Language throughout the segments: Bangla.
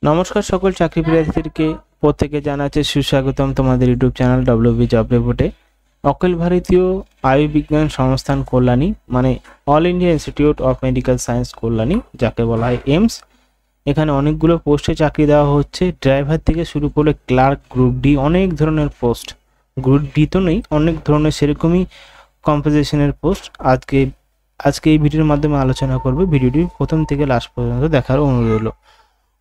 নমস্কার সকল চাকরি প্রার্থীদেরকে প্রত্যেকে জানাচ্ছে সুস্বাগতম তোমাদের ইউটিউব চ্যানেল ডব্লিউবি জব রিপোর্টে। অখিল ভারতীয় আয়ুর্বিজ্ঞান সংস্থান কল্যাণী মানে all India institute of medical science Kalyani, যাকে বলা হয় এইমস, এখানে অনেকগুলো পোস্টে চাকরি দেওয়া হচ্ছে। ড্রাইভার থেকে শুরু করে ক্লার্ক, গ্রুপ ডি, অনেক ধরনের পোস্ট। গ্রুপ ডি তো নেই, অনেক ধরনের সেরকমই কম্পোজিশনের পোস্ট আজকে এই ভিডিওর মাধ্যমে আলোচনা করবে। ভিডিওটি প্রথম থেকে লাস্ট পর্যন্ত দেখার অনুরোধ হলো।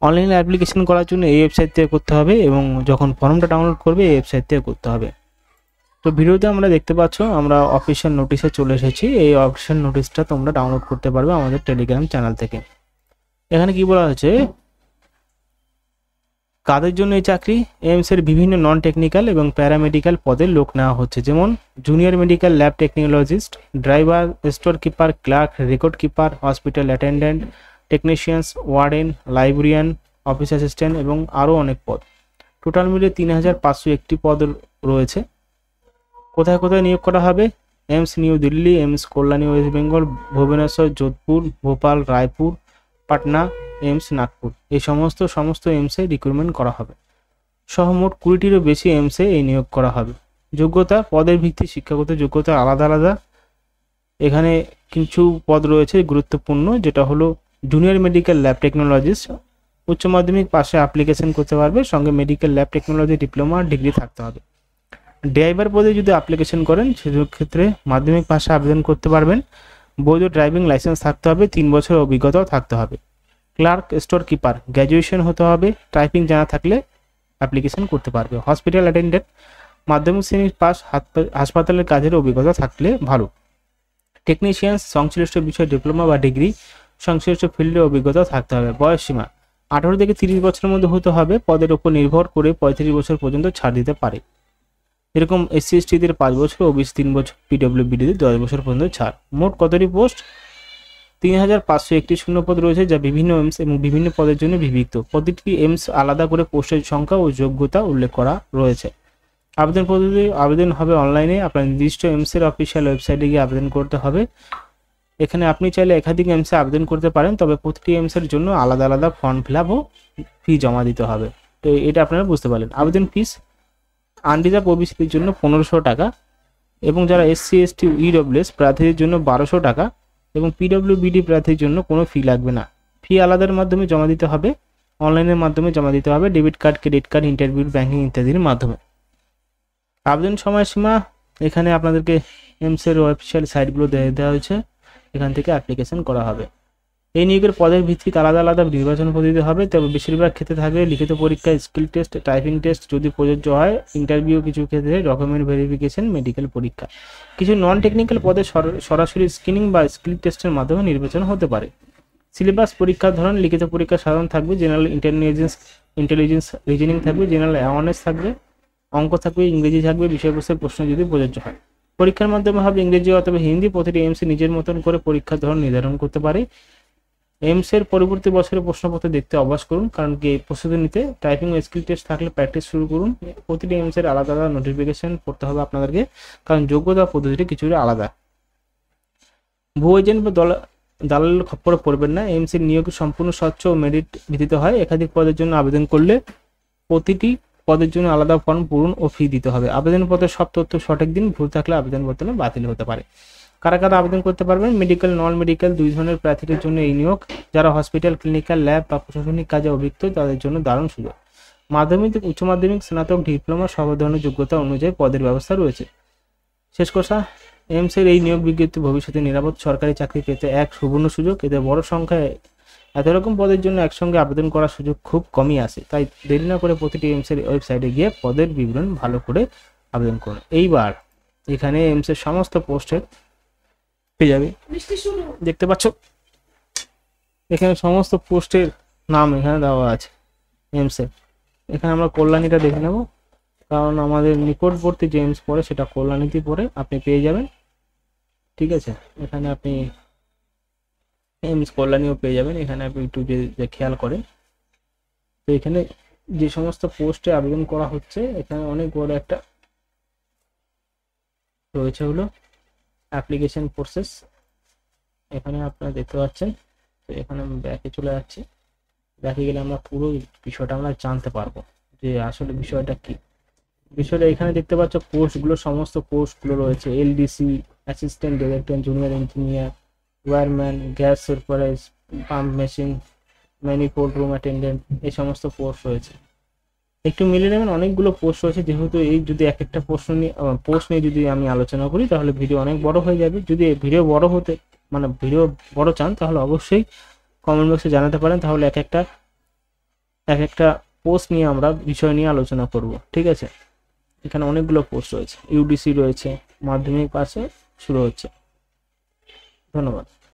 অনলাইনে অ্যাপ্লিকেশন করার জন্য এই ওয়েবসাইট থেকে করতে হবে এবং যখন ফর্মটা ডাউনলোড করবে এই ওয়েবসাইট থেকে করতে হবে। তো ভিডিওতে আমরা দেখতে পাচ্ছ আমরা অফিসিয়াল নোটিশে চলে এসেছি। এই অফিসিয়াল নোটিশটা তোমরা ডাউনলোড করতে পারবে আমাদের টেলিগ্রাম চ্যানেল থেকে। এখানে কি বলা হয়েছে, কাদের জন্য এই চাকরি? এইমস এর বিভিন্ন নন টেকনিক্যাল এবং প্যারামেডিক্যাল পদের লোক নেওয়া হচ্ছে, যেমন junior medical lab technologist, driver, store keeper, clerk, record keeper, hospital attendant, technicians, warden, librarian, office assistant এবং আরও অনেক পদ। টোটাল মিলে 3501টি পদ রয়েছে। কোথায় কোথায় নিয়োগ করা হবে? AIIMS New Delhi, AIIMS Kalyani West Bengal, Bhubaneswar, Jodhpur, Bhopal, Raipur, Patna, AIIMS Nagpur, এই সমস্ত এইমসে রিক্রুটমেন্ট করা হবে। সহ মোট 20টিরও বেশি এইমসে এই নিয়োগ করা হবে। যোগ্যতা, পদের ভিত্তি শিক্ষাগত যোগ্যতা আলাদা আলাদা। এখানে কিছু পদ রয়েছে গুরুত্বপূর্ণ, যেটা হলো জুনিয়র মেডিকেল ল্যাব টেকনোলজিস্ট, উচ্চ মাধ্যমিক পাশে অ্যাপ্লিকেশন করতে পারবে, সঙ্গে medical lab technology diploma degree থাকতে হবে। ড্রাইভার পদে যদি অ্যাপ্লিকেশন করেন সেক্ষেত্রে মাধ্যমিক পাশে আবেদন করতে পারবেন। বৈধ ড্রাইভিং লাইসেন্স থাকতে হবে, 3 বছর অভিজ্ঞতাও থাকতে হবে। ক্লার্ক, স্টোর কিপার গ্র্যাজুয়েশন হতে হবে, টাইপিং জানা থাকলে অ্যাপ্লিকেশন করতে পারবে। হসপিটাল অ্যাটেন্ডেন্ট মাধ্যমিক শ্রেণীর পাস, হাসপাতালের কাজের অভিজ্ঞতা থাকলে ভালো। টেকনিশিয়ানস সংশ্লিষ্ট বিষয়ে ডিপ্লোমা বা ডিগ্রি, সংশ্লিষ্ট ফিল্ডে অভিজ্ঞতা থাকতে হবে। বয়স সীমা 18 থেকে 30 বছরের মধ্যে হতে হবে। পদের উপর নির্ভর করে 35 বছর পর্যন্ত ছাড় দিতে পারে। এরকম এসসি এসটিদের 5 বছর, ওবিসি 3 বছর, পিডব্লিউবিডিদের 10 বছর পর্যন্ত ছাড়। মোট কতটি পোস্ট? 3501টি শূন্যপদ রয়েছে, যা বিভিন্ন এইমস এবং বিভিন্ন পদের জন্য বিভক্ত। প্রতিটি এইমস আলাদা করে পোস্টের সংখ্যা ও যোগ্যতা উল্লেখ করা রয়েছে। আবেদন পদ্ধতি, আবেদন হবে অনলাইনে। আপনার নির্দিষ্ট এইমসের অফিসিয়াল ওয়েবসাইটে গিয়ে আবেদন করতে হবে। এখানে আপনি চাইলে একাধিক এইমসে আবেদন করতে পারেন, তবে প্রতিটি এইমসের জন্য আলাদা আলাদা ফর্ম ফিল আপ ও ফি জমা দিতে হবে। তো এটা আপনারা বুঝতে পারলেন। আবেদন ফিস আনরিজার্ভ ওবিসিদের জন্য 1500 টাকা এবং যারা এসসি এসটি ইডব্লিউএস প্রার্থীদের জন্য 1200 টাকা এবং পিডব্লিউবিডি প্রার্থীর জন্য কোনো ফি লাগবে না। ফি আলাদার মাধ্যমে জমা দিতে হবে, অনলাইনের মাধ্যমে জমা দিতে হবে, debit card, credit card, interview, banking ইত্যাদির মাধ্যমে। আবেদন সময়সীমা এখানে আপনাদেরকে এইমসের অফিসিয়াল সাইটগুলো দেওয়া হয়েছে, এখান থেকে অ্যাপ্লিকেশন করা হবে। এই নিয়োগের পদের ভিত্তিতে আলাদা আলাদা নির্বাচন পদ্ধতি হবে, তবে বেশিরভাগ ক্ষেত্রে থাকবে লিখিত পরীক্ষা, স্কিল টেস্ট, টাইপিং টেস্ট যদি প্রযোজ্য হয়, ইন্টারভিউ কিছু ক্ষেত্রে, ডকুমেন্ট ভেরিফিকেশন, মেডিকেল পরীক্ষা। কিছু নন টেকনিক্যাল পদে সরাসরি স্ক্রিনিং বা স্কিল টেস্টের মাধ্যমে নির্বাচন হতে পারে। সিলেবাস, পরীক্ষার ধরন, লিখিত পরীক্ষা সাধারণ থাকবে, জেনারেল ইন্টেলিজেন্স রিজনিং থাকবে, জেনারেল অ্যাওয়ারনেস থাকবে, অঙ্ক থাকবে, ইংরেজি থাকবে, বিষয়বস্তুর প্রশ্ন যদি প্রযোজ্য হয়। পরীক্ষার মাধ্যমে হবে ইংরেজি অথবা হিন্দি। প্রতিটি এইমসি নিজের মতন করে পরীক্ষার ধরন নির্ধারণ করতে পারে। এইমসের পরবর্তী বছরে প্রশ্নপত্র দেখতে অভ্যাস করুন, কারণ কি প্রস্তুতি নিতে টাইপিং ও স্কিল টেস্ট থাকলে প্র্যাকটিস শুরু করুন। প্রতিটি এইমসের আলাদা আলাদা নোটিফিকেশন পড়তে হবে আপনাদেরকে, কারণ যোগ্যতা পদ্ধতিটি কিছুটা আলাদা। ভুয়ো এজেন্ট বা দালালের খপ্পরে পড়বেন না। এইমসের নিয়োগ সম্পূর্ণ স্বচ্ছ ও মেরিট ভিত্তিতে হয়। একাধিক পদের জন্য আবেদন করলে প্রতিটি পদের জন্য আলাদা ফর্ম পূরণ ও ফি দিতে হবে। আবেদনপত্রের সব তথ্য সঠিক দিন, ভুল থাকলে আবেদনপত্র বাতিল হতে পারে। কারা কারা আবেদন করতে পারবেন? মেডিকেল, নন মেডিকেল 2 ধরনের প্রার্থীদের জন্য এই নিয়োগ। যারা হসপিটাল, ক্লিনিক্যাল, ল্যাব বা প্রশাসনিক কাজে অভিজ্ঞ তাদের জন্য দারুণ সুযোগ। মাধ্যমিক, উচ্চ মাধ্যমিক, স্নাতক, ডিপ্লোমা সব ধরনের যোগ্যতা অনুযায়ী পদের ব্যবস্থা রয়েছে। শেষ কথা, এইমসের এই নিয়োগ বিজ্ঞপ্তি ভবিষ্যতে নিরাপদ সরকারি চাকরি পেতে এক সুবর্ণ সুযোগ। এতে বড় সংখ্যায় এত রকম পদের জন্য একসঙ্গে আবেদন করার সুযোগ খুব কমই আসে, তাই দেরি না করে প্রতিটি এইমসের ওয়েবসাইটে গিয়ে পদের বিবরণ ভালো করে আবেদন করুন। এইবার এখানে এইমসের সমস্ত পোস্টের পেয়ে যাবে, দেখতে পাচ্ছ এখানে সমস্ত পোস্টের নাম এখানে দেওয়া আছে এইমসের। এখানে আমরা কল্যাণীটা দেখে নেব, কারণ আমাদের নিকটবর্তী যে এইমস পড়ে সেটা কল্যাণীতে পড়ে, আপনি পেয়ে যাবেন। ঠিক আছে, এখানে আপনি এইমস কল্যাণীও পেয়ে যাবেন। এখানে আপনি একটু যে খেয়াল করেন, তো এখানে যে সমস্ত পোস্টে আবেদন করা হচ্ছে এখানে অনেক বড় একটা রয়েছে হলো অ্যাপ্লিকেশন প্রসেস। এখানে আপনারা দেখতে পাচ্ছেন, তো এখানে আমি ব্যাকে চলে যাচ্ছি। দেখে গেলে আমরা পুরো বিষয়টা আমরা জানতে পারবো যে আসলে বিষয়টা কি। বিষয়টা এখানে দেখতে পাচ্ছ পোস্টগুলো, সমস্ত পোস্টগুলো রয়েছে, LDC, assistant director, junior engineer, wireman, gas supervise, pump machine, manifold room attendant, এই সমস্ত পোস্ট রয়েছে। একটু মিলে নেবেন, অনেকগুলো পোস্ট রয়েছে, যেহেতু এই যদি এক একটা পোস্ট নিয়ে যদি আমি আলোচনা করি তাহলে ভিডিও অনেক বড় হয়ে যাবে। যদি ভিডিও বড় হতে মানে ভিডিও বড় চান তাহলে অবশ্যই কমেন্ট বক্সে জানাতে পারেন, তাহলে এক একটা পোস্ট নিয়ে আমরা বিষয় নিয়ে আলোচনা করব, ঠিক আছে। এখানে অনেকগুলো পোস্ট রয়েছে, ইউডিসি রয়েছে, মাধ্যমিক পাশে শুরু হচ্ছে। ধন্যবাদ।